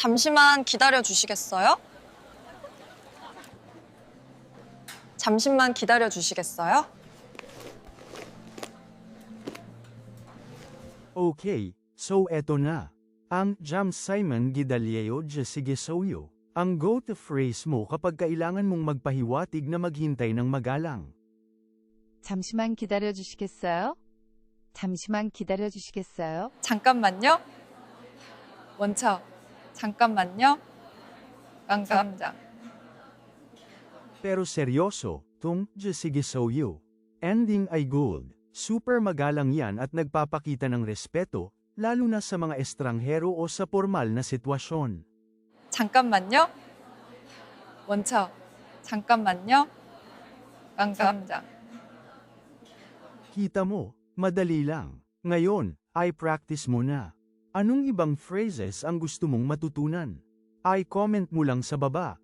잠시만 기다려 주시겠어요? 잠시만 기다려 주시겠어요? Okay, so eto na. Ang Jam Simon Gidaleo Sige Soyo. Ang go-to phrase mo kapag kailangan mong magpahiwatig na maghintay ng magalang. 잠시만 기다려 주시겠어요? 잠시만 기다려 주시겠어요? 잠깐만요. 원차. 잠깐만요. 깜깜장. Pero seryoso, tong Sige Soyo. Ending ay gold. Super magalang yan at nagpapakita ng respeto, lalo na sa mga estranghero o sa formal na sitwasyon. 잠깐만요. 원차. 잠깐만요. 깜깜장. Kita mo, madali lang. Ngayon, i-practice mo na. Anong ibang phrases ang gusto mong matutunan? I-comment mo lang sa baba.